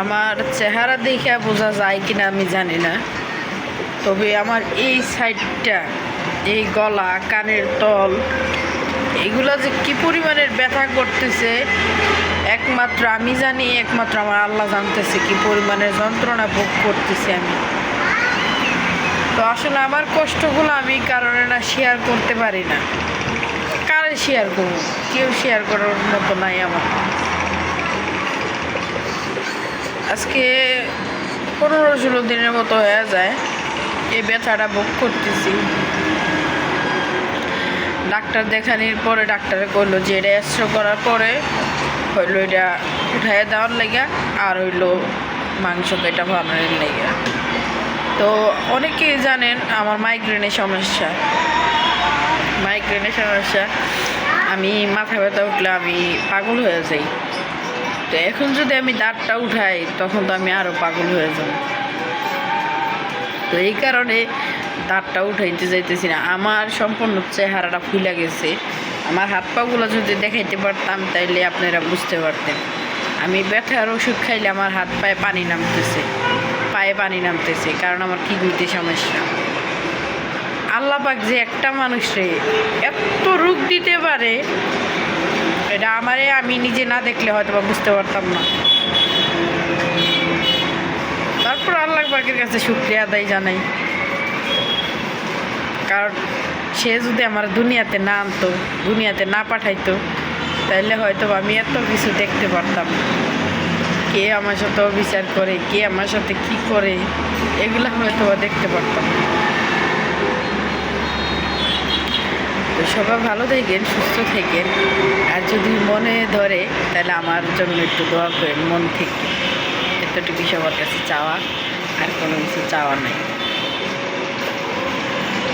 আমার চেহারা দেখে বোঝা যায় কিনা আমি জানি না, তবে আমার এই সাইডটা, এই গলা, কানের তল, এগুলো যে কী পরিমাণের ব্যথা করতেছে একমাত্র আমি জানি, একমাত্র আমার আল্লাহ জানতেছে কী পরিমাণের যন্ত্রণা ভোগ করতেছি আমি। তো আসলে আমার কষ্টগুলো আমি কারণে না শেয়ার করতে পারি না। কারে শেয়ার করব? কেউ শেয়ার করার মতো নাই আমার। আজকে 15-16 দিনের মতো হয়ে যায় এই ব্যথাটা ভোগ করতেছি। ডাক্তার দেখানোর পরে ডাক্তারে কইলো যে এটা এক্সরে করার পরে হইলো এটা উঠাইয়া দেওয়ার লেগা, আর হইলো মাংস পেটা বানানোর লেগা। তো অনেকেই জানেন আমার মাইগ্রেনের সমস্যা। আমি মাথা ব্যথা উঠলে আমি পাগল হয়ে যাই। তো এখন যদি আমি দাঁতটা উঠাই তখন তো আমি আরও পাগল হয়ে যাব। তো এই কারণে দাঁতটা উঠাইতে যাইতেছি না। আমার সম্পূর্ণ চেহারাটা ফুলে গেছে। আমার হাত পাগুলো যদি দেখাইতে পারতাম তাইলে আপনারা বুঝতে পারতেন। আমি ব্যথার ওষুধ খাইলে আমার হাত পায়ে পানি নামতেছে, কারণ আমার কিডনিতে সমস্যা। আল্লাহ পাক যে একটা মানুষে এত রোগ দিতে পারে, এটা আমি নিজে না দেখলে হয়তো বা বুঝতে পারতাম না। তারপর আল্লাহ পাকের কাছে শুকরিয়া আদায় জানাই, কারণ সে যদি আমার দুনিয়াতে না আনতো, দুনিয়াতে না পাঠাইতো, তাহলে হয়তো আমি এত কিছু দেখতে পারতাম না। কে আমার সাথে বিচার করে, কে আমার সাথে কি করে, এগুলো হয়তো দেখতে পারতাম। তো সবাই ভালো থাকেন, সুস্থ থাকেন। আর যদি মনে ধরে তাহলে আমার জন্য একটু দোয়া করেন মন থেকে। এতটুকু সবার কাছে চাওয়া, আর কোনো কিছু চাওয়া নেই।